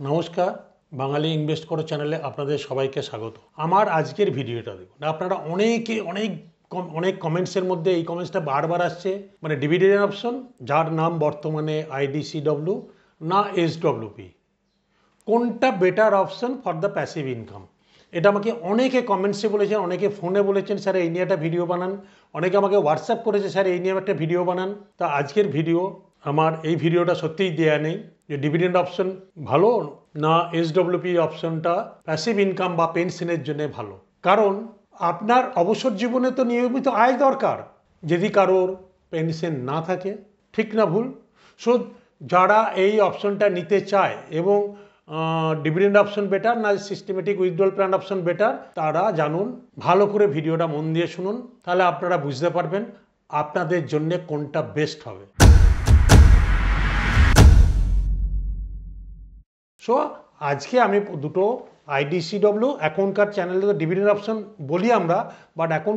নমস্কার, বাঙালি ইনভেস্ট করো চ্যানেলে আপনাদের সবাইকে স্বাগত। আমার আজকের ভিডিওটা দেখুন, আপনারা অনেক কমেন্টসের মধ্যে এই কমেন্টসটা বারবার আসছে, মানে ডিভিডেন্ড অপশন যার নাম বর্তমানে আইডিসিডব্লিউ না এসডব্লিউপি, কোনটা better option for the passive income. এটা আমাকে অনেকে কমেন্টসে বলেছেন, অনেকে ফোনে বলেছেন স্যার এই নিয়ে একটা ভিডিও বানান, অনেকে আমাকে হোয়াটসঅ্যাপ করেছে স্যার এই নিয়ে একটা ভিডিও বানান। তা আজকের ভিডিও আমার এই ভিডিওটা সত্যিই দেয়া নেই যে ডিভিডেন্ড অপশন ভালো না এসডব্লিউপি অপশনটা প্যাসিভ ইনকাম বা পেনশনের জন্য ভালো। কারণ আপনার অবসর জীবনে তো নিয়মিত আয় দরকার, যদি কারোর পেনশন না থাকে, ঠিক না ভুল? সো যারা এই অপশনটা নিতে চায় এবং ডিভিডেন্ড অপশন বেটার না systematic withdrawal plan option better, তারা জানুন, ভালো করে ভিডিওটা মন দিয়ে শুনুন, তাহলে আপনারা বুঝতে পারবেন আপনাদের জন্য কোনটা বেস্ট হবে। সো আজকে আমি দুটো আইডিসিডব্লিউ, এখনকার চ্যানেলে তো ডিভিডেন্ড অপশন বলি আমরা, বাট এখন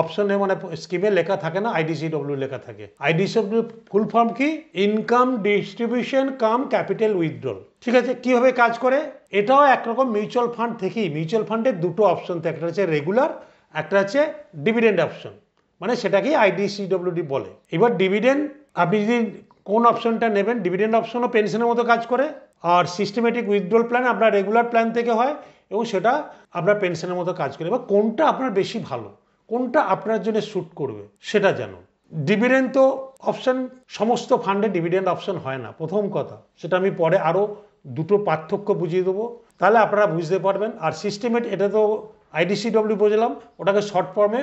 অপশনে মানে স্কিমে লেখা থাকে না, আইডিসিডব্লিউ লেখা থাকে। আইডিসিডব্লিউ ফুল ফর্ম কি? ইনকাম ডিস্ট্রিবিউশন কাম ক্যাপিটাল উইথড্রল। ঠিক আছে, কিভাবে কাজ করে? এটাও একরকম মিউচুয়াল ফান্ড থেকেই। মিউচুয়াল ফান্ডের দুটো অপশন থাকে, একটা হচ্ছে রেগুলার, একটা হচ্ছে ডিভিডেন্ড অপশন, মানে সেটাকেই আইডিসিডব্লিউডি বলে। এবার ডিভিডেন্ড আপনি যদি কোন অপশনটা নেবেন, ডিভিডেন্ড অপশনও পেনশনের মতো কাজ করে, আর সিস্টেমেটিক উইথড্রল প্ল্যান আপনার রেগুলার প্ল্যান থেকে হয় এবং সেটা আপনার পেনশনের মতো কাজ করে। এবার কোনটা আপনার বেশি ভালো, কোনটা আপনার জন্য শ্যুট করবে সেটা জানুন। ডিভিডেন্ড তো অপশন সমস্ত ফান্ডে ডিভিডেন্ড অপশন হয় না, প্রথম কথা। সেটা আমি পরে আরও দুটো পার্থক্য বুঝিয়ে দেবো, তাহলে আপনারা বুঝতে পারবেন। আর সিস্টেমেটিক, এটা তো আইডিসিডব্লিউ বুঝলাম, ওটাকে শর্ট ফর্মে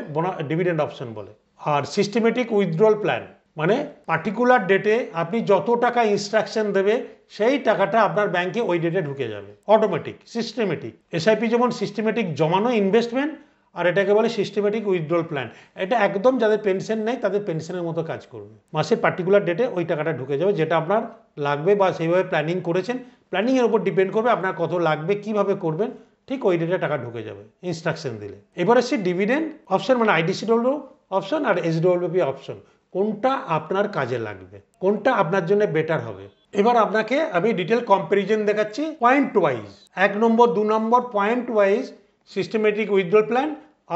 ডিভিডেন্ড অপশন বলে। আর সিস্টেমেটিক উইথড্রল প্ল্যান মানে পার্টিকুলার ডেটে আপনি যত টাকা ইনস্ট্রাকশন দেবে সেই টাকাটা আপনার ব্যাংকে ওই ডেটে ঢুকে যাবে অটোমেটিক। সিস্টেমেটিক এসআইপি যেমন সিস্টেমেটিক জমানো ইনভেস্টমেন্ট, আর এটাকে বলে সিস্টেমেটিক উইথড্রল প্ল্যান। এটা একদম যাদের পেনশন নেই তাদের পেনশনের মতো কাজ করবে। মাসের পার্টিকুলার ডেটে ওই টাকাটা ঢুকে যাবে, যেটা আপনার লাগবে বা সেইভাবে প্ল্যানিং করেছেন। প্ল্যানিংয়ের উপর ডিপেন্ড করবে আপনার কত লাগবে, কিভাবে করবেন, ঠিক ওই ডেটে টাকা ঢুকে যাবে ইনস্ট্রাকশন দিলে। এবার আসছে ডিভিডেন্ড অপশন, মানে আইডিসিডব্লিউ অপশন আর এসডব্লিউপি অপশন, কোনটা আপনার কাজে লাগবে, কোনটা আপনার জন্য বেটার হবে। এবার আপনাকে আমি ডিটেল কম্প্যারিজন দেখাচ্ছি point wise, 1 number 2 number point wise systematic withdrawal plan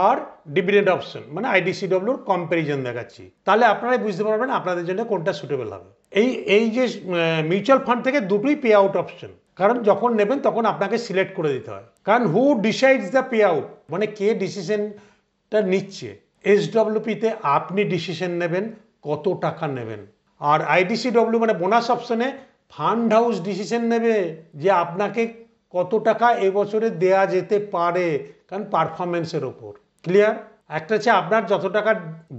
আর ডিভিডেন্ড অপশন মানে আইডিসিডব্লিউর কম্প্যারিজন দেখাচ্ছি, তাহলে আপনারাই বুঝতে পারবেন আপনাদের জন্য কোনটা সুটেবল হবে। এই যে মিউচুয়াল ফান্ড থেকে দুটোই পে আউট অপশন, কারণ যখন নেবেন তখন আপনাকে সিলেক্ট করে দিতে হয়। কারণ হু ডিসাইডস দ্য পে আউট, মানে কে ডিসিশনটা নিচ্ছে। এসডব্লিউপিতে আপনি ডিসিশন নেবেন কত টাকা নেবেন, আর আইডিসিডব্লিউ মানে বোনাস অপশনে ফান্ড হাউস ডিসিশন নেবে যে আপনাকে কত টাকা এবছরে দেয়া যেতে পারে, কারণ পারফরমেন্সের ওপর। ক্লিয়ার? একটা হচ্ছে আপনার যত টাকা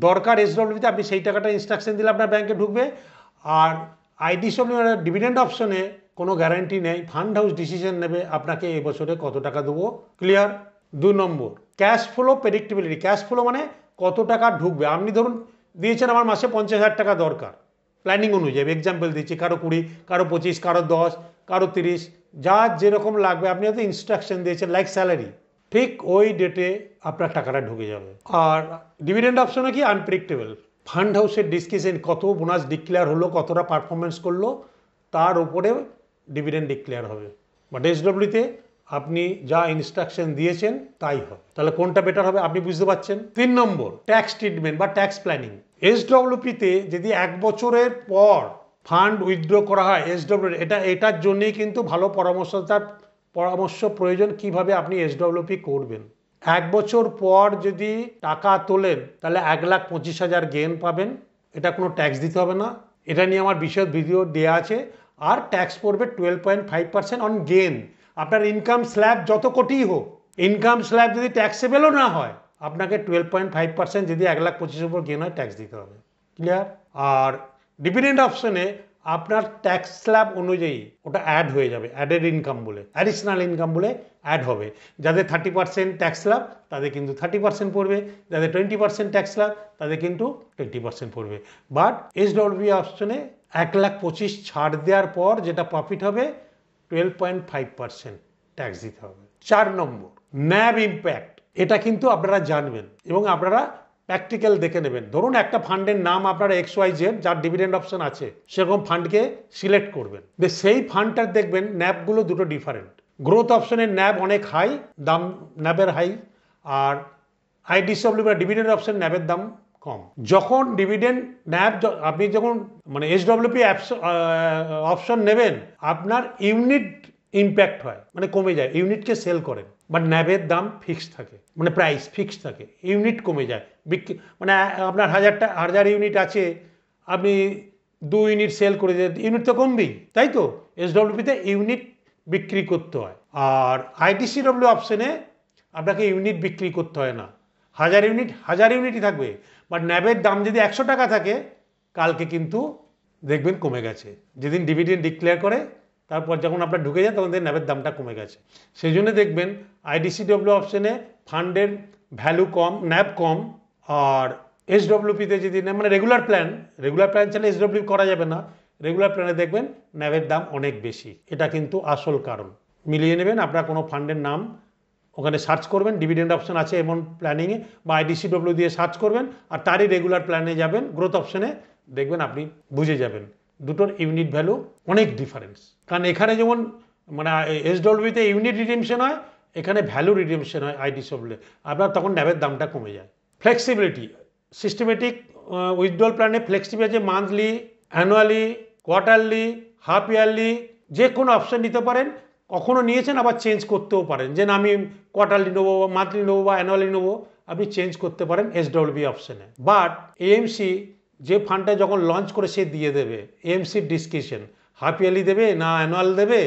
দরকার এসডব্লিউতে আপনি সেই টাকাটা ইনস্ট্রাকশন দিলে আপনার ব্যাংকে ঢুকবে, আর আইডিসিডব্লিউ ডিভিডেন্ড অপশনে কোনো গ্যারান্টি নেই, ফান্ড হাউস ডিসিশন নেবে আপনাকে এবছরে কত টাকা দেবো। Clear? 2 number cash flow predictability. Cash flow মানে কত টাকা ঢুকবে। আপনি ধরুন দিয়েছেন আমার মাসে 50,000 টাকা দরকার, প্ল্যানিং অনুযায়ী এক্সাম্পল দিচ্ছি, কারো 20, কারো 25, কারো 10, কারো 30, যার যেরকম লাগবে। আপনি হয়তো ইনস্ট্রাকশন দিয়েছেন লাইক স্যালারি, ঠিক ওই ডেটে আপনার টাকাটা ঢুকে যাবে। আর ডিভিডেন্ড অপশনে কি আনপ্রেডিক্টেবল, ফান্ড হাউসের ডিসকাশন কত বোনাস ডিক্লেয়ার হলো, কতটা পারফরমেন্স করলো, তার উপরে ডিভিডেন্ড ডিক্লেয়ার হবে। বাট এসডব্লিউতে আপনি যা ইনস্ট্রাকশন দিয়েছেন তাই হবে। তাহলে কোনটা বেটার হবে আপনি বুঝতে পারছেন। 3 নম্বর ট্যাক্স ট্রিটমেন্ট বা ট্যাক্স প্ল্যানিং। এসডব্লিউপিতে যদি 1 বছরের পর ফান্ড উইথড্র করা হয় এসডব্লিউ, এটার জন্যই কিন্তু ভালো পরামর্শ প্রয়োজন কিভাবে আপনি এসডব্লিউপি করবেন। 1 বছর পর যদি টাকা তোলেন তাহলে 1,25,000 গেন পাবেন, এটা কোনো ট্যাক্স দিতে হবে না। এটা নিয়ে আমার বিশদ ভিডিও দেওয়া আছে। আর ট্যাক্স পড়বে 12.5% অন গেন। আপনার ইনকাম স্ল্যাব যত কোটিই হোক, ইনকাম স্ল্যাব যদি ট্যাক্সেবেলও না হয়, আপনাকে 12.5% যদি 1,25,000 উপর গেন হয় ট্যাক্স দিতে হবে। ক্লিয়ার? আর ডিভিডেন্ড অপশনে আপনার ট্যাক্স স্ল্যাব অনুযায়ী ওটা অ্যাড হয়ে যাবে, অ্যাডেড ইনকাম বলে, অ্যাডিশনাল ইনকাম বলে অ্যাড হবে। যাদের 30% ট্যাক্স স্ল্যাব তাদের কিন্তু 30% পড়বে, যাদের 20% ট্যাক্স স্ল্যাব তাদের কিন্তু 20% পড়বে। বাট এসডব্লিউপি অপশনে 1,25,000 ছাড় দেওয়ার পর যেটা প্রফিট হবে 12.5% ট্যাক্স দিতে হবে। 4 নম্বর ন্যাব ইম্প্যাক্ট। এটা কিন্তু আপনারা জানবেন এবং আপনারা প্র্যাকটিক্যাল দেখে নেবেন। ধরুন একটা ফান্ডের নাম আপনার XYZ যার ডিভিডেন্ড অপশন আছে, সেরকম ফান্ডকে সিলেক্ট করবেন, সেই ফান্ডটার দেখবেন ন্যাবগুলো দুটো ডিফারেন্ট। গ্রোথ অপশনের ন্যাব অনেক হাই, দাম ন্যাবের হাই, আর IDCW বা ডিভিডেন্ড অপশন ন্যাবের দাম কম। যখন ডিভিডেন্ড ন্যাব আপনি যখন মানে SWP অপশন নেবেন, আপনার ইউনিট ইম্প্যাক্ট হয়, মানে কমে যায়, ইউনিটকে সেল করেন, বাট ন্যাবের দাম ফিক্সড থাকে, মানে প্রাইস ফিক্সড থাকে, ইউনিট কমে যায়। মানে আপনার 1000 ইউনিট আছে, আপনি 2 ইউনিট সেল করে দেন, ইউনিট তো কমবেই, তাই তো। SWPতে ইউনিট বিক্রি করতে হয়, আর IDCW অপশনে আপনাকে ইউনিট বিক্রি করতে হয় না। 1000 ইউনিটই থাকবে, বাট ন্যাবের দাম যদি 100 টাকা থাকে, কালকে কিন্তু দেখবেন কমে গেছে। যেদিন ডিভিডেন্ড ডিক্লেয়ার করে তারপর যখন আপনার ঢুকে যায় তখন ন্যাবের দামটা কমে গেছে। সেই জন্য দেখবেন IDCW অপশনে ফান্ডের ভ্যালু কম, ন্যাব কম, আর SWPতে যদি মানে রেগুলার প্ল্যান চাইলে SWP করা যাবে না, রেগুলার প্ল্যানে দেখবেন ন্যাবের দাম অনেক বেশি। এটা কিন্তু আসল কারণ। মিলিয়ে নেবেন, আপনার কোনো ফান্ডের নাম ওখানে সার্চ করবেন, ডিভিডেন্ড অপশন আছে এমন প্ল্যানিংয়ে, বা IDCW দিয়ে সার্চ করবেন, আর তারই রেগুলার প্ল্যানে যাবেন, গ্রোথ অপশনে দেখবেন, আপনি বুঝে যাবেন দুটোর ইউনিট ভ্যালু অনেক ডিফারেন্স। কারণ এখানে যেমন মানে SWPতে ইউনিট রিডিমশন হয়, এখানে ভ্যালু রিডিমশন হয় IDCW, আপনার তখন ন্যাবের দামটা কমে যায়। ফ্লেক্সিবিলিটি, সিস্টেমেটিক উইথড্রল প্ল্যানে ফ্লেক্সিবিলিটি আছে, monthly, annually, quarterly, half yearly, যে কোনো অপশন নিতে পারেন। কখনো নিয়েছেন, আবার চেঞ্জ করতেও পারেন, যে না আমি কোয়ার্টারলি নেবো, বা মান্থলি নেবো, বা অ্যানুয়ালি নেবো, আপনি চেঞ্জ করতে পারেন SWP অপশনে। বাট AMC যে ফান্ডটা যখন লঞ্চ করে সে দিয়ে দেবে, AMCর ডিসক্রিপশন, হাফ ইয়ারলি দেবে না অ্যানুয়াল দেবে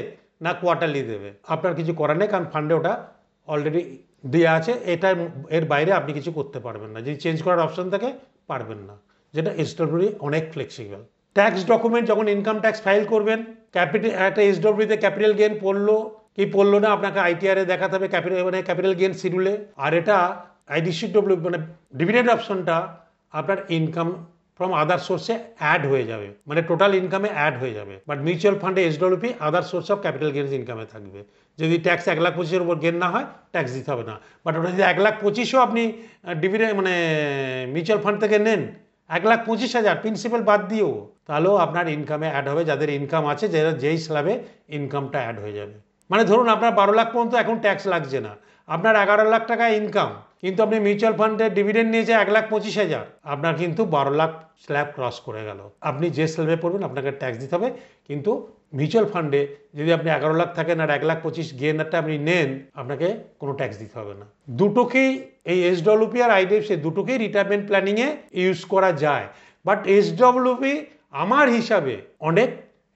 না কোয়ার্টারলি দেবে, আপনার কিছু করার নেই, কারণ ফান্ডে ওটা অলরেডি দেওয়া আছে। এর বাইরে আপনি কিছু করতে পারবেন না, যদি চেঞ্জ করার অপশন থাকে পারবেন না, যেটা SWP অনেক ফ্লেক্সিবল। ট্যাক্স ডকুমেন্ট, যখন ইনকাম ট্যাক্স ফাইল করবেন, একটা SWPতে ক্যাপিটাল গেইন পড়লো কি পড়লো না, আপনাকে ITR-এ দেখাতে হবে, ক্যাপিটাল গেইন শিডিউলে। আর এটা IDCW মানে ডিভিডেন্ড অপশনটা আপনার ইনকাম ফ্রম আদার সোর্সে অ্যাড হয়ে যাবে, মানে টোটাল ইনকামে অ্যাড হয়ে যাবে। বাট মিউচুয়াল ফান্ডে SWP other source of capital gains ইনকামে থাকবে। যদি ট্যাক্স 1,25,000-এর উপর গেন না হয়, ট্যাক্স দিতে হবে না। বাট ওটা যদি 1,25,000-ও আপনি ডিভিডেন্ড মানে মিউচুয়াল ফান্ড থেকে নেন, 1,25,000 প্রিন্সিপাল বাদ দিয়েও, তাহলেও আপনার ইনকামে অ্যাড হবে। যাদের ইনকাম আছে, যেই স্ল্যাবে ইনকামটা অ্যাড হয়ে যাবে। মানে ধরুন আপনার 12 লাখ পর্যন্ত এখন ট্যাক্স লাগছে না, আপনার 11 লাখ টাকা ইনকাম, কিন্তু আপনি মিউচুয়াল ফান্ডে ডিভিডেন্ড নিয়েছে 1,25,000, আপনার কিন্তু 12 লাখ স্ল্যাব ক্রস করে গেল। আপনি যে স্ল্যাবে পড়বেন আপনাকে ট্যাক্স দিতে হবে, কিন্তু মিউচুয়াল ফান্ডে যদি আপনি 11 লাখ থাকেন আর 1,25,000 গেনারটা আপনি নেন, আপনাকে কোনো ট্যাক্স দিতে হবে না। দুটোকেই, এই SWP আর IDFC দুটোকেই রিটায়ারমেন্ট প্ল্যানিংয়ে ইউজ করা যায়। বাট SWP আমার হিসাবে অনেক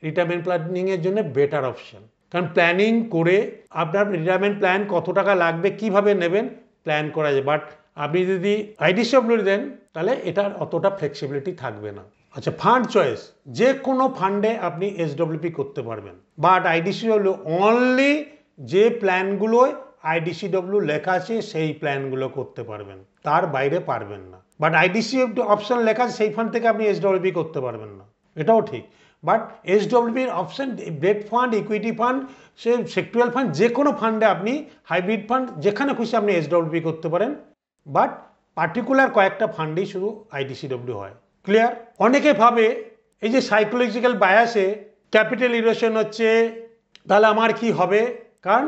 রিটায়ারমেন্ট প্ল্যানিংয়ের জন্য বেটার অপশন, কারণ প্ল্যানিং করে আপনার রিটায়ারমেন্ট প্ল্যান কত টাকা লাগবে, কিভাবে নেবেন প্ল্যান করা যায়। বাট আপনি যদি IDCW দেন, তাহলে এটার অতটা ফ্লেক্সিবিলিটি থাকবে না। আচ্ছা, ফান্ড চয়েস, যে কোনো ফান্ডে আপনি SWP করতে পারবেন, বাট IDCW অনলি যে প্ল্যানগুলোয় IDCW লেখা আছে সেই প্ল্যানগুলো করতে পারবেন, তার বাইরে পারবেন না। বাট IDCW অপশন লেখা আছে, সেই ফান্ড থেকে আপনি SWP করতে পারবেন না, এটাও ঠিক। বাট SWPর option debt fund, equity fund, সে সেক্টুয়াল ফান্ড, যে কোনো ফান্ডে আপনি, হাইব্রিড ফান্ড, যেখানে খুশি আপনি SWP করতে পারেন। বাট পার্টিকুলার কয়েকটা ফান্ডেই শুধু IDCW হয়। ক্লিয়ার? অনেকে ভাবে এই যে সাইকোলজিক্যাল বায়াসে ক্যাপিটাল ইরোশন হচ্ছে, তাহলে আমার কি হবে? কারণ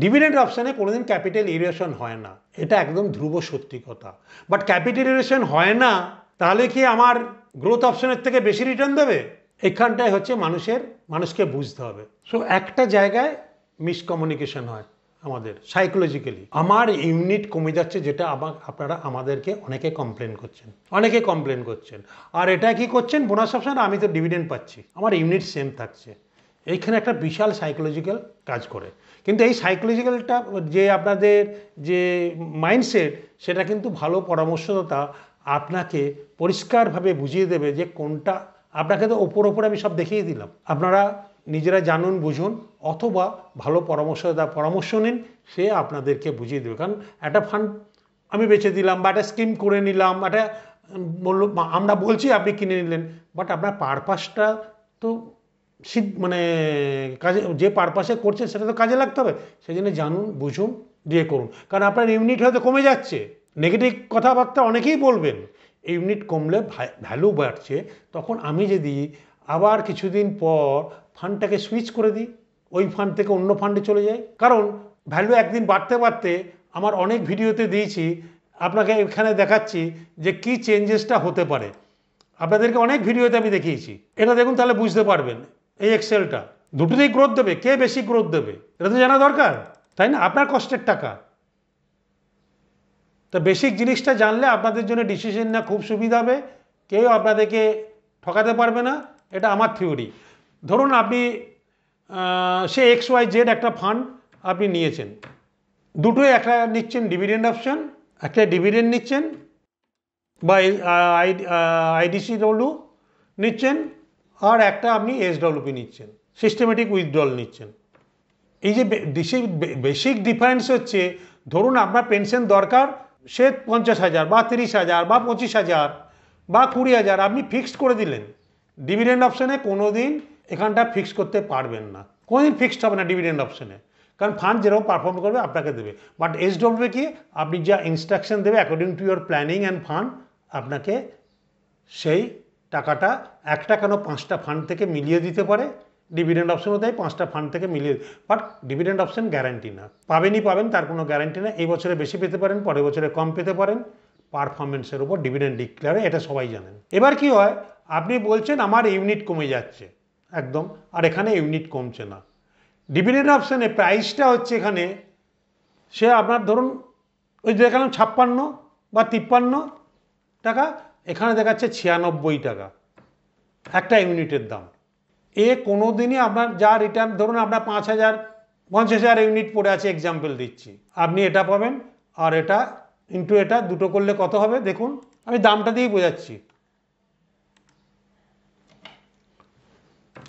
ডিভিডেন্ড অপশানে কোনোদিন ক্যাপিটাল ইরোশন হয় না, এটা একদম ধ্রুব সত্যি কথা। বাট ক্যাপিটাল ইরোশন হয় না, তাহলে কি আমার গ্রোথ অপশনের থেকে বেশি রিটার্ন দেবে? এখানটায় হচ্ছে মানুষকে বুঝতে হবে। সো একটা জায়গায় মিসকমিউনিকেশন হয় আমাদের সাইকোলজিক্যালি। আমার ইউনিট কমে যাচ্ছে, যেটা আপনারা আমাদেরকে অনেকে কমপ্লেন করছেন, আর এটা কি করছেন, বোনাস অপশন, আমি তো ডিভিডেন্ড পাচ্ছি, আমার ইউনিট সেম থাকছে। এইখানে একটা বিশাল সাইকোলজিক্যাল কাজ করে। কিন্তু এই সাইকোলজিক্যালটা যে আপনাদের যে মাইন্ডসেট, সেটা কিন্তু ভালো পরামর্শদাতা আপনাকে পরিষ্কারভাবে বুঝিয়ে দেবে যে কোনটা। আপনাকে তো ওপরে আমি সব দেখিয়ে দিলাম, আপনারা নিজেরা জানুন, বুঝুন, অথবা ভালো পরামর্শদাতা পরামর্শ নিন, সে আপনাদেরকে বুঝিয়ে দেবে। কারণ একটা ফান্ড আমি বেছে দিলাম, বা একটা স্কিম করে নিলাম, একটা বললো, আমরা বলছি আপনি কিনে নিলেন, বাট আপনার পারপাসটা তো মানে কাজে, যে পারপাসে করছেন সেটা তো কাজে লাগতে হবে। সেই জন্য জানুন, বুঝুন, দিয়ে করুন। কারণ আপনার ইউনিট হয়তো কমে যাচ্ছে, নেগেটিভ কথাবার্তা অনেকেই বলবেন, ইউনিট কমলে ভ্যালু বাড়ছে, তখন আমি যদি আবার কিছুদিন পর ফান্ডটাকে সুইচ করে দিই, ওই ফান্ড থেকে অন্য ফান্ডে চলে যাই। কারণ ভ্যালু একদিন বাড়তে বাড়তে আমার অনেক ভিডিওতে দিয়েছি, আপনাকে এখানে দেখাচ্ছি যে কি চেঞ্জেসটা হতে পারে। আপনাদেরকে অনেক ভিডিওতে আমি দেখিয়েছি, এটা দেখুন তাহলে বুঝতে পারবেন। এই এক্সেলটা দুটোতেই গ্রোথ দেবে, কে বেশি গ্রোথ দেবে এটা তো জানা দরকার, তাই না? আপনার কষ্টের টাকা। তো বেসিক জিনিসটা জানলে আপনাদের জন্য ডিসিশন না খুব সুবিধা হবে, কেউ আপনাদেরকে ঠকাতে পারবে না। এটা আমার থিওরি। ধরুন আপনি সে XYZ একটা ফান্ড আপনি নিয়েছেন, দুটোই একটা নিচ্ছেন ডিভিডেন্ড অপশন, একটা ডিভিডেন্ড নিচ্ছেন বা IDCW নিচ্ছেন, আর একটা আপনি SWP নিচ্ছেন, সিস্টেমেটিক উইথড্রল নিচ্ছেন। এই যে বেসিক ডিফারেন্স হচ্ছে, ধরুন আপনার পেনশন দরকার, সে 50,000 বা 30,000 বা 25,000 বা 20,000 আপনি ফিক্সড করে দিলেন। ডিভিডেন্ড অপশানে কোনো দিন এখানটা ফিক্স করতে পারবেন না, কোনোদিন ফিক্সড হবে না ডিভিডেন্ড অপশানে, কারণ ফান্ড যেরকম পারফর্ম করবে আপনাকে দেবে। বাট SWP কি, আপনি যা ইনস্ট্রাকশন দেবে according to your planning and fund, আপনাকে সেই টাকাটা একটা কেন 5টা ফান্ড থেকে মিলিয়ে দিতে পারে। ডিভিডেন্ড অপশনও দেয় 5টা ফান্ড থেকে মিলিয়ে, বাট ডিভিডেন্ড অপশন গ্যারান্টি না, পাবেনই পাবেন তার কোনো গ্যারান্টি না। এই বছরে বেশি পেতে পারেন, পরের বছরে কম পেতে পারেন, পারফরমেন্সের উপর ডিভিডেন্ড ডিক্লেয়ার, এটা সবাই জানেন। এবার কি হয়, আপনি বলছেন আমার ইউনিট কমে যাচ্ছে একদম, আর এখানে ইউনিট কমছে না। ডিভিডেন্ড অপশানে প্রাইসটা হচ্ছে এখানে, সে আপনার ধরুন ওই দেখালাম 56 বা 53 টাকা, এখানে দেখাচ্ছে 96 টাকা একটা ইউনিটের দাম। কোনো দিনই আপনার যা রিটার্ন, ধরুন আপনার 5,000 50,000 ইউনিট পড়ে আছে, এক্সাম্পল দিচ্ছি, আপনি এটা পাবেন, আর এটা ইন্টু এটা দুটো করলে কত হবে দেখুন, আমি দামটা দিয়েই বোঝাচ্ছি,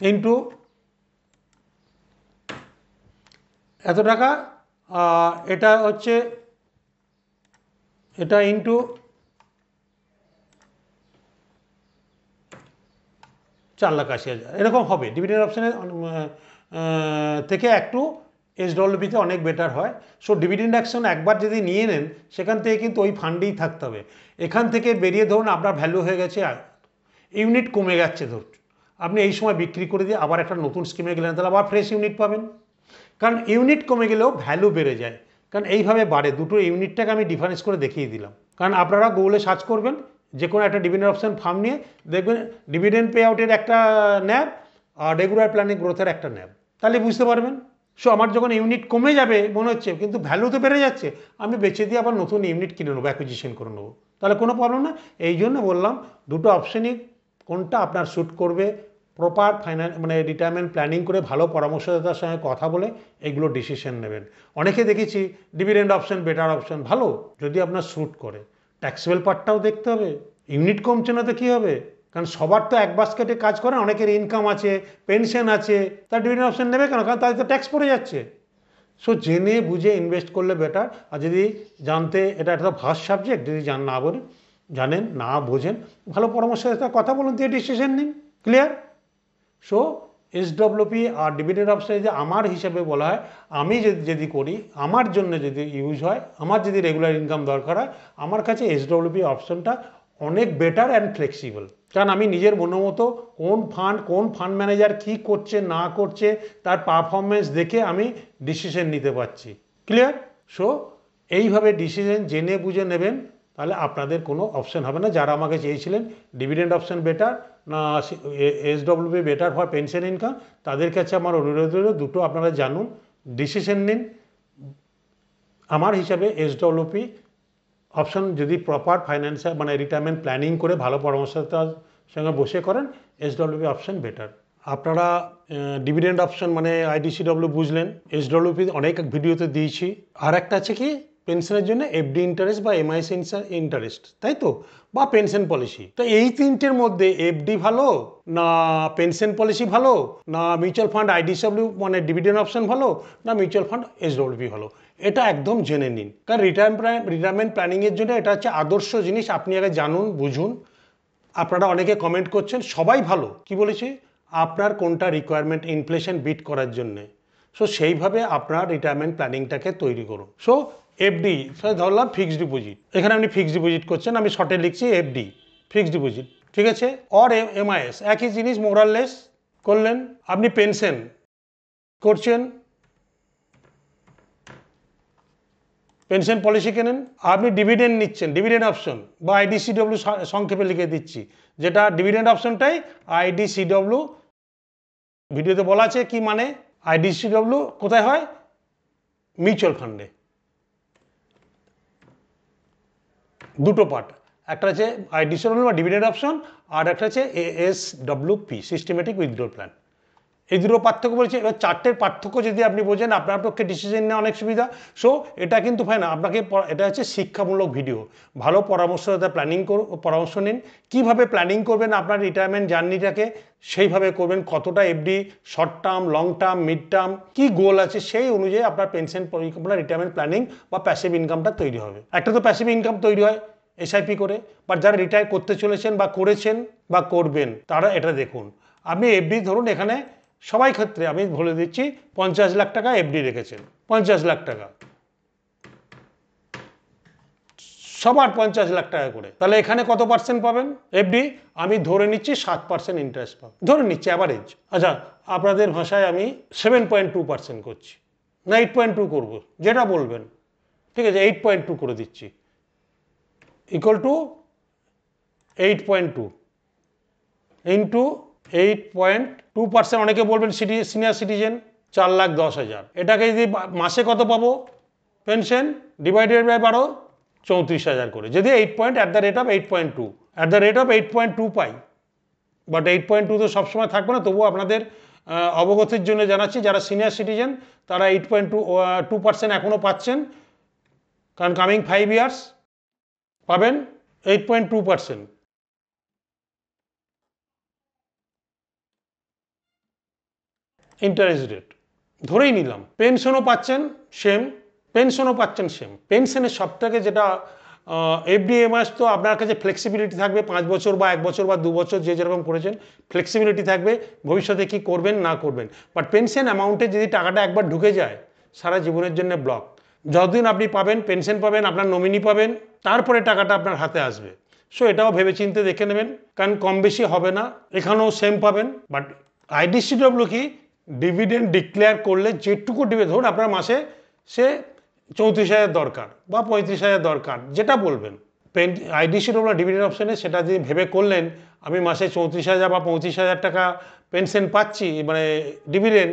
ইন্টু এত টাকা, এটা হচ্ছে, এটা ইন্টু 4,80,000 এরকম হবে। ডিভিডেন্ড অপশানে থেকে একটু SWP-তে অনেক বেটার হয়। সো ডিভিডেন্ড অ্যাকশন একবার যদি নিয়ে নেন, সেখান থেকে কিন্তু ওই ফান্ডেই থাকতে হবে। এখান থেকে বেরিয়ে ধরুন আপনার ভ্যালু হয়ে গেছে, ইউনিট কমে যাচ্ছে, ধরুন আপনি এই সময় বিক্রি করে দিয়ে আবার একটা নতুন স্কিমে গেলেন, তাহলে আবার ফ্রেশ ইউনিট পাবেন। কারণ ইউনিট কমে গেলেও ভ্যালু বেড়ে যায়, কারণ এইভাবে বাড়ে। দুটো ইউনিটটাকে আমি ডিফারেন্স করে দেখিয়ে দিলাম। কারণ আপনারা গুগলে সার্চ করবেন যে কোনো একটা ডিভিডেন্ড অপশন ফার্ম নিয়ে, দেখবেন ডিভিডেন্ড পে আউটের একটা ন্যাব আর রেগুলার প্ল্যানিং গ্রোথের একটা ন্যাব, তাহলে বুঝতে পারবেন। সো আমার যখন ইউনিট কমে যাবে মনে হচ্ছে, কিন্তু ভ্যালু তো বেড়ে যাচ্ছে, আমি বেচে দিয়ে আবার নতুন ইউনিট কিনে নেবো, অ্যাকুইজিশন করে নেবো, তাহলে কোনো প্রবলেম না। এই জন্য বললাম দুটো অপশনই কোনটা আপনার শ্যুট করবে, প্রপার মানে রিটায়ারমেন্ট প্ল্যানিং করে ভালো পরামর্শদাতার সঙ্গে কথা বলে এগুলো ডিসিশন নেবেন। অনেকে দেখেছি ডিভিডেন্ড অপশন বেটার অপশন, ভালো যদি আপনার শ্যুট করে। ট্যাক্সেবল পার্টটাও দেখতে হবে, ইউনিট কমছে না তো কী হবে, কারণ সবার তো এক বাস্কেটে কাজ করে, অনেকের ইনকাম আছে, পেনশন আছে, তার ডিভিডেন্ড অপশন নেবে কেন, কারণ তাদের তো ট্যাক্স পড়ে যাচ্ছে। সো জেনে বুঝে ইনভেস্ট করলে বেটার। আর যদি জানতে, এটা একটা ভাস্ট সাবজেক্ট, যদি না বলেন, জানেন না বোঝেন, ভালো পরামর্শদাতার কথা বলুন, দিয়ে ডিসিশন নিন। ক্লিয়ার? সো SWP আর ডিভিডেন্ড অপশন যে আমার হিসাবে বলা হয়, আমি যদি করি, আমার জন্য যদি ইউজ হয়, আমার যদি রেগুলার ইনকাম দরকার হয়, আমার কাছে SWP অপশনটা অনেক বেটার অ্যান্ড ফ্লেক্সিবল। কারণ আমি নিজের মতো কোন ফান্ড ম্যানেজার কী করছে না করছে তার পারফরমেন্স দেখে আমি ডিসিশন নিতে পারছি। ক্লিয়ার? সো এইভাবে ডিসিশন জেনে বুঝে নেবেন, তাহলে আপনাদের কোনো অপশন হবে না। যারা আমাকে চেয়েছিলেন ডিভিডেন্ড অপশন বেটার না SWP better for pension income, তাদের কাছে আমার অনুরোধ হলো দুটো আপনারা জানুন, ডিসিশন নিন। আমার হিসাবে SWP অপশন যদি প্রপার ফাইন্যান্সিয়াল মানে রিটায়ারমেন্ট প্ল্যানিং করে ভালো পরামর্শদাতার সঙ্গে বসে করেন, SWP অপশন বেটার। আপনারা ডিভিডেন্ড অপশন মানে IDCW বুঝলেন, SWP অনেক ভিডিওতে দিয়েছি। আর একটা আছে কি, পেনশনের জন্য FD ইন্টারেস্ট বা MIC ইন্টারেস্ট, তাই তো, বা পেনশন পলিসি। তো এই তিনটের মধ্যে FD ভালো না পেনশন পলিসি ভালো, না মিউচুয়াল ফান্ড IDCW মানে ডিভিডেন্ড অপশন ভালো, না মিউচুয়াল ফান্ড SWP ভালো, এটা একদম জেনে নিন। কারণ রিটায়ারমেন্ট প্ল্যানিংয়ের জন্য এটা হচ্ছে আদর্শ জিনিস, আপনি আগে জানুন বুঝুন। আপনারা অনেকে কমেন্ট করছেন, সবাই ভালো, কি বলেছি, আপনার কোনটা রিকোয়ারমেন্ট ইনফ্লেশন বিট করার জন্যে। সো সেইভাবে আপনার রিটায়ারমেন্ট প্ল্যানিংটাকে তৈরি করুন। সো এফডি ধরলাম ফিক্সড ডিপোজিট, এখানে আপনি ফিক্সড ডিপোজিট করছেন, আমি শর্টে লিখছি এফডি ফিক্সড ডিপোজিট, ঠিক আছে। অর এমআইএস একই জিনিস, মোরাললেস করলেন। আপনি পেনশন করছেন, পেনশন পলিসি কেনেন, আপনি ডিভিডেন্ড নিচ্ছেন, ডিভিডেন্ড অপশন বা আইডিসিডব্লিউ সংক্ষেপে লিখে দিচ্ছি, যেটা ডিভিডেন্ড অপশনটাই আইডিসিডব্লিউ। ভিডিওতে বলা আছে কি মানে আইডিসিডব্লিউ কোথায় হয়, মিউচুয়াল ফান্ডে। দুটো পার্ট, একটা আছে আইডিসিডব্লিউ বা ডিভিডেন্ড অপশন, আর একটা আছে এএসডব্লিউপি সিস্টেমেটিক উইথড্রল প্ল্যান। এই দুটো পার্থক্য বলছে। এবার চারটের পার্থক্য যদি আপনি বোঝেন, আপনার পক্ষে ডিসিশন নেওয়া অনেক সুবিধা। সো এটা কিন্তু হয় না, আপনাকে এটা হচ্ছে শিক্ষামূলক ভিডিও। ভালো পরামর্শদাতা পরামর্শ নিন কীভাবে প্ল্যানিং করবেন আপনার রিটায়ারমেন্ট জার্নিটাকে, সেইভাবে করবেন। কতটা FD, short term, long term, mid term, কী গোল আছে সেই অনুযায়ী আপনার পেনশন পরিকল্পনা, রিটায়ারমেন্ট প্ল্যানিং বা প্যাসিভ ইনকামটা তৈরি হবে। একটা তো প্যাসিভ ইনকাম তৈরি হয় এসআইপি করে, বাট যারা রিটায়ার করতে চলেছেন বা করেছেন বা করবেন তারা এটা দেখুন। আপনি এফডি ধরুন, এখানে সবাই ক্ষেত্রে আমি বলে দিচ্ছি 50 লাখ টাকা এফডি রেখেছেন, 50 লাখ টাকা, সবার 50 লাখ টাকা করে, তাহলে এখানে কত পার্সেন্ট পাবেন এফডি? আমি ধরে নিচ্ছি 7% ইন্টারেস্ট পাবেন, ধরে নিচ্ছি অ্যাভারেজ। আচ্ছা, আপনাদের ভাষায় আমি 7.2% করছি, না 8.2 করবো, যেটা বলবেন, ঠিক আছে 8.2 করে দিচ্ছি, ইকুয়াল টু 8.2 ইন্টু 8.2%। অনেকে বলবেন সিনিয়র সিটিজেন 4,10,000, এটাকে যদি মাসে কত পাবো পেনশন, ডিভাইডেড বাই 12, 34,000 করে। যদি 8.2 পাই, বাট 8.2 তো সবসময় থাকবে না, তবুও আপনাদের অবগতির জন্য জানাচ্ছি, যারা সিনিয়র সিটিজেন তারা 8.2% এখনও পাচ্ছেন, কারণ কামিং 5 ইয়ার্স পাবেন 8.2%। ইন্টারেস্ট রেট ধরেই নিলাম, পেনশনও পাচ্ছেন সেম, পেনশনের সবথেকে যেটা এফডি এমআইএস, তো আপনার কাছে ফ্লেক্সিবিলিটি থাকবে, 5 বছর বা 1 বছর বা 2 বছর যে যেরকম করেছেন ফ্লেক্সিবিলিটি থাকবে, ভবিষ্যতে কি করবেন না করবেন। বাট পেনশন অ্যামাউন্টে যদি টাকাটা একবার ঢুকে যায়, সারা জীবনের জন্য ব্লক। যতদিন আপনি পাবেন পেনশন পাবেন, আপনার নমিনি পাবেন, তারপরে টাকাটা আপনার হাতে আসবে। সো এটাও ভেবেচিন্তে দেখে নেবেন, কারণ কম বেশি হবে না, এখানেও সেম পাবেন। বাট আইডিসিডব্লিউ কি, ডিভিডেন্ড ডিক্লেয়ার করলে যেটুকু ধরুন আপনার মাসে সে 34,000 দরকার বা 35,000 দরকার, যেটা বলবেন, আইডিসিডব্লিউ ডিভিডেন্ড অপশনে সেটা যদি ভেবে করলেন আমি মাসে 34,000 বা 35,000 টাকা পেনশন পাচ্ছি, মানে ডিভিডেন্ড,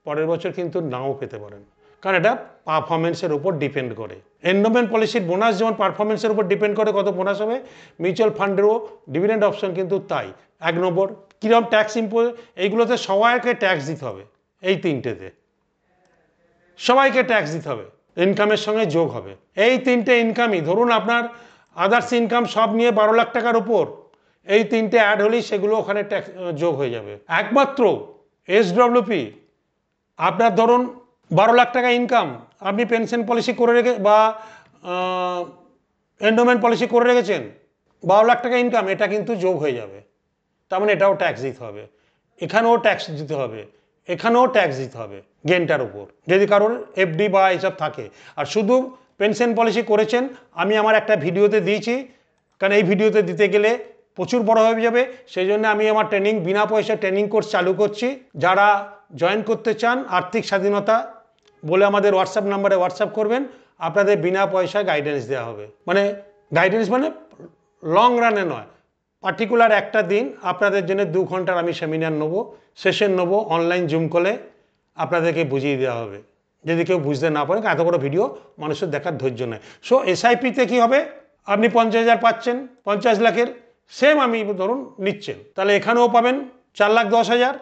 পরের বছর কিন্তু নাও পেতে পারেন, কারণ এটা পারফরমেন্সের উপর ডিপেন্ড করে। এন্ডোমেন্ট পলিসির বোনাস যেমন পারফরমেন্সের উপর ডিপেন্ড করে কত বোনাস হবে, মিউচুয়াল ফান্ডেরও ডিভিডেন্ড অপশন কিন্তু তাই। 1 নম্বর, কীরকম ট্যাক্স এইগুলোতে সবাইকে ট্যাক্স দিতে হবে, এই তিনটেতে সবাইকে ট্যাক্স দিতে হবে, ইনকামের সঙ্গে যোগ হবে। এই তিনটে ইনকামই, ধরুন আপনার আদার্স ইনকাম সব নিয়ে 12 লাখ টাকার উপর, এই তিনটে অ্যাড হলেই সেগুলো ওখানে ট্যাক্স যোগ হয়ে যাবে। একমাত্র এসডব্লিউপি, আপনার ধরুন 12 লাখ টাকা ইনকাম, আপনি পেনশন পলিসি করে রেখে বা এন্ডোমেন্ট পলিসি করে রেখেছেন, 12 লাখ টাকা ইনকাম, এটা কিন্তু যোগ হয়ে যাবে, তার মানে এটাও ট্যাক্স দিতে হবে, এখানেও ট্যাক্স দিতে হবে, এখানেও ট্যাক্স দিতে হবে গেনটার উপর, যদি কারোর এফডি বা এইসব থাকে। আর শুধু পেনশন পলিসি করেছেন, আমি আমার একটা ভিডিওতে দিয়েছি, কারণ এই ভিডিওতে দিতে গেলে প্রচুর বড় হয়ে যাবে, সেই জন্য আমি আমার ট্রেনিং, বিনা পয়সা ট্রেনিং কোর্স চালু করছি। যারা জয়েন করতে চান, আর্থিক স্বাধীনতা বলে আমাদের হোয়াটসঅ্যাপ নাম্বারে হোয়াটসঅ্যাপ করবেন, আপনাদের বিনা পয়সায় গাইডেন্স দেওয়া হবে। মানে গাইডেন্স মানে লং রানে নয়, পার্টিকুলার একটা দিন আপনাদের জন্য 2 ঘন্টার আমি সেমিনার নেবো, সেশন নেবো, অনলাইন জুম কলে আপনাদেরকে বুঝিয়ে দেওয়া হবে, যদি কেউ বুঝতে না পারে। এত বড় ভিডিও মানুষের দেখার ধৈর্য নেই। সো এসআইপিতে কী হবে, আপনি 50,000 পাচ্ছেন, 50 লাখের সেম আমি ধরুন নিচ্ছেন, তাহলে এখানেও পাবেন 4,10,000।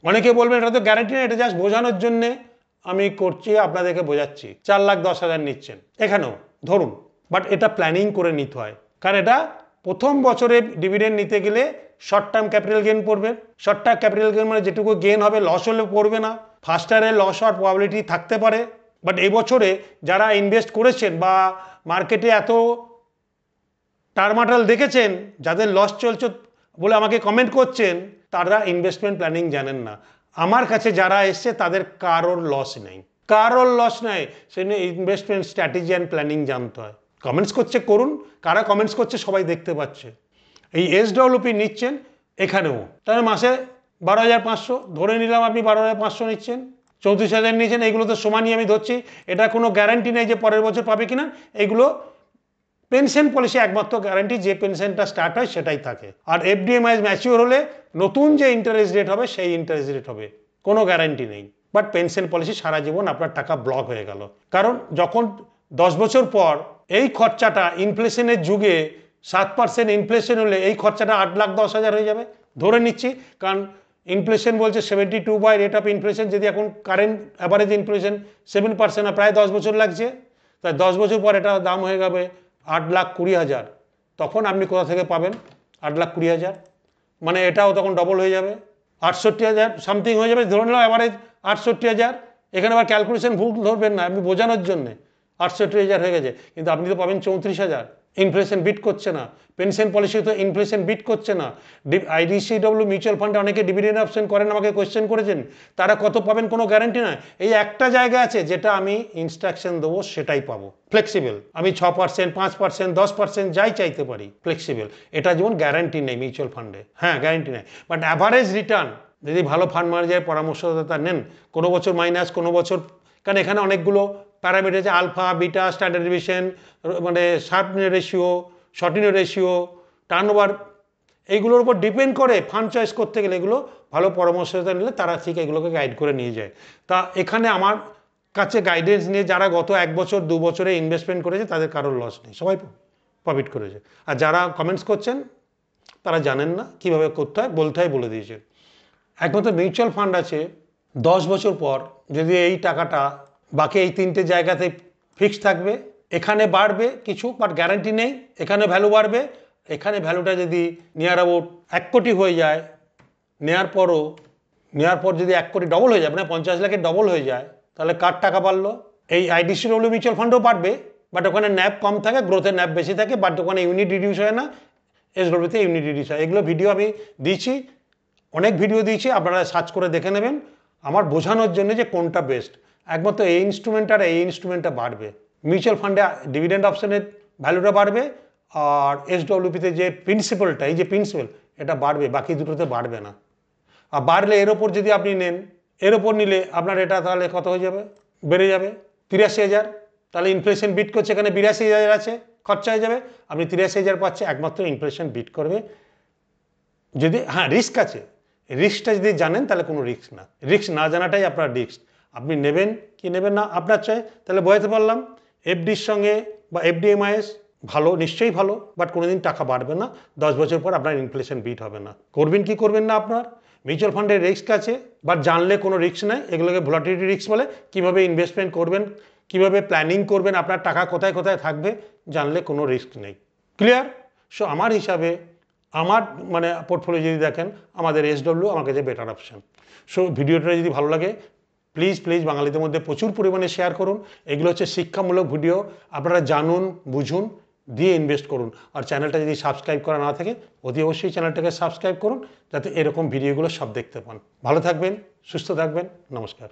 অনেকে বলবেন এটা তো গ্যারান্টি নেই, এটা জাস্ট বোঝানোর জন্যে আমি করছি, আপনাদেরকে বোঝাচ্ছি। 4,10,000 নিচ্ছেন এখানেও ধরুন, বাট এটা প্ল্যানিং করে নিতে হয়, কারণ এটা প্রথম বছরে ডিভিডেন্ড নিতে গেলে শর্ট টার্ম ক্যাপিটাল গেন পড়বে। শর্ট টার্ম ক্যাপিটাল গেন মানে যেটুকু গেন হবে, লস হলে পড়বে না। ফার্স্ট ইয়ারে লস হওয়ার প্রবাবিলিটি থাকতে পারে, বাট এবছরে যারা ইনভেস্ট করেছেন বা মার্কেটে এত টার্মাটাল দেখেছেন, যাদের লস চলছে বলে আমাকে কমেন্ট করছেন, তারা ইনভেস্টমেন্ট প্ল্যানিং জানেন না। আমার কাছে যারা এসছে তাদের কারোর লস নেই, কারোর লস নাই, সেজন্য ইনভেস্টমেন্ট স্ট্র্যাটেজি অ্যান্ড প্ল্যানিং জানতে হয়। কমেন্টস করছে করুন, কারা কমেন্টস করছে সবাই দেখতে পাচ্ছে। এই এসডব্লিউপি নিচ্ছেন এখানেও, তাহলে মাসে 12,500 ধরে নিলাম, আপনি 12,500 নিচ্ছেন, 34,000 নিয়েছেন, এইগুলো তো সমানই আমি ধরছি, এটা কোনো গ্যারান্টি নেই যে পরের বছর পাবে কিনা। এইগুলো পেনশন পলিসি একমাত্র গ্যারান্টি, যে পেনশনটা স্টার্ট হয় সেটাই থাকে। আর এফডিএমআই ম্যাচিওর হলে নতুন যে ইন্টারেস্ট রেট হবে সেই ইন্টারেস্ট রেট হবে, কোনো গ্যারান্টি নেই। বাট পেনশন পলিসি সারা জীবন আপনার টাকা ব্লক হয়ে গেল, কারণ যখন 10 বছর পর এই খরচাটা ইনফ্লেশনের যুগে 7% ইনফ্লেশন হলে এই খরচাটা 8,10,000 হয়ে যাবে ধরে নিচ্ছি। কারণ ইনফ্লেশন বলছে 72 বাই রেট অফ ইনফ্লেশন, যদি এখন কারেন্ট অ্যাভারেজ ইনফ্লেশন 7%, প্রায় 10 বছর লাগছে, তাই 10 বছর পর এটা দাম হয়ে যাবে 8,20,000। তখন আপনি কোথা থেকে পাবেন 8,20,000? মানে এটাও তখন ডবল হয়ে যাবে, 68,000 সামথিং হয়ে যাবে, ধরে নিলাম অ্যাভারেজ 68,000। এখানে আবার ক্যালকুলেশন ভুল ধরবেন না, আপনি বোঝানোর জন্যে 68,000 হয়ে গেছে, কিন্তু আপনি তো পাবেন 34,000। ইনফ্লেশন বিট করছে না, পেনশন পলিসি তো ইনফ্লেশন বিট করছে না। আইডিসিডব্লিউ মিউচুয়াল ফান্ডে অনেকে ডিভিডেন্ড অপশন করেন, আমাকে কোয়েশ্চেন করেছেন, তারা কত পাবেন কোনো গ্যারান্টি নয়। এই একটা জায়গা আছে যেটা আমি ইনস্ট্রাকশন দেবো, সেটাই পাবো। ফ্লেক্সিবল, আমি 6%, 5%, 10% যাই চাইতে পারি, ফ্লেক্সিবল। এটা যেমন গ্যারান্টি নেই মিউচুয়াল ফান্ডে, হ্যাঁ গ্যারান্টি নেই, বাট অ্যাভারেজ রিটার্ন যদি ভালো ফান্ড ম্যানেজারের পরামর্শদাতা নেন, কোনো বছর মাইনাস, কোনো বছর, কারণ এখানে অনেকগুলো প্যারামিটার আছে, আলফা, বিটা, স্ট্যান্ডার্ড ডিভিয়েশন, মানে শার্পনেস রেশিও, শর্টিনেস রেশিও, টার্নওভার, এইগুলোর উপর ডিপেন্ড করে ফান্ড চয়েস করতে গেলে এগুলো ভালো পরামর্শদাতা নিলে তারা ঠিক এগুলোকে গাইড করে নিয়ে যায়। তা এখানে আমার কাছে গাইডেন্স নিয়ে যারা গত 1 বছর 2 বছরে ইনভেস্টমেন্ট করেছে তাদের কারোর লস নেই, সবাই প্রফিট করেছে। আর যারা কমেন্টস করছেন তারা জানেন না কীভাবে করতে হয়, বলতে হয় বলে দিয়েছে। একমাত্র মিউচুয়াল ফান্ড আছে 10 বছর পর যদি এই টাকাটা বাকি এই 3টে জায়গাতে ফিক্সড থাকবে, এখানে বাড়বে কিছু, বাট গ্যারান্টি নেই, এখানে ভ্যালু বাড়বে, এখানে ভ্যালুটা যদি নিয়ার অ্যাবাউট 1 কোটি হয়ে যায়, নেওয়ার পর যদি 1 কোটি ডবল হয়ে যায়, মানে 50 লাখের ডবল হয়ে যায়, তাহলে কার টাকা বাড়লো? এই আইডিসিডব্লিউ মিউচুয়াল ফান্ডও বাড়বে, বাট ওখানে ন্যাব কম থাকে, গ্রোথের ন্যাব বেশি থাকে, বাট ওখানে ইউনিট রিডিউস হয় না, এসডব্লিউতে ইউনিট রিডিউস হয়। এগুলো ভিডিও আমি দিয়েছি, অনেক ভিডিও দিয়েছি, আপনারা সার্চ করে দেখে নেবেন আমার বোঝানোর জন্য যে কোনটা বেস্ট। একমাত্র এই ইনস্ট্রুমেন্ট আর এই ইনস্ট্রুমেন্টটা বাড়বে। মিউচুয়াল ফান্ডে ডিভিডেন্ড অপশনের ভ্যালুটা বাড়বে, আর এসডব্লিউপিতে যে প্রিন্সিপালটা, এই যে প্রিন্সিপাল, এটা বাড়বে, বাকি দুটোতে বাড়বে না। আর বাড়লে এর ওপর যদি আপনি নেন, এর ওপর নিলে আপনার এটা তাহলে কত হয়ে যাবে, বেড়ে যাবে 83,000। তাহলে ইনফ্লেশন বিট করছে, এখানে 82,000 আছে, খরচা হয়ে যাবে, আপনি 83,000 পাচ্ছে, একমাত্র ইনফ্লেশন বিট করবে। যদি হ্যাঁ রিস্ক আছে, রিস্কটা যদি জানেন তাহলে কোনো রিস্ক না, রিস্ক না জানাটাই আপনার রিস্ক। আপনি নেবেন কি নেবেন না আপনার চাই, তাহলে বোঝাতে পারলাম। এফডির সঙ্গে বা এফডিএমআইএস ভালো, নিশ্চয়ই ভালো, বাট কোনোদিন টাকা বাড়বে না, 10 বছর পর আপনার ইনফ্লেশন বিট হবে না। করবেন কি করবেন না আপনার, মিউচুয়াল ফান্ডের রিস্ক আছে, বাট জানলে কোনো রিস্ক নেই, এগুলোকে ভোলাটিলিটি রিস্ক বলে। কীভাবে ইনভেস্টমেন্ট করবেন, কীভাবে প্ল্যানিং করবেন, আপনার টাকা কোথায় কোথায় থাকবে, জানলে কোনো রিস্ক নেই। ক্লিয়ার? সো আমার হিসাবে আমার মানে পোর্টফোলিও যদি দেখেন, আমাদের এসডব্লিউ আমার কাছে বেটার অপশান। সো ভিডিওটা যদি ভালো লাগে প্লিজ বাঙালিদের মধ্যে প্রচুর পরিমাণে শেয়ার করুন। এগুলো হচ্ছে শিক্ষামূলক ভিডিও, আপনারা জানুন, বুঝুন, দিয়ে ইনভেস্ট করুন। আর চ্যানেলটা যদি সাবস্ক্রাইব করা না থাকে, অতি অবশ্যই চ্যানেলটাকে সাবস্ক্রাইব করুন, যাতে এরকম ভিডিওগুলো সব দেখতে পান। ভালো থাকবেন, সুস্থ থাকবেন, নমস্কার।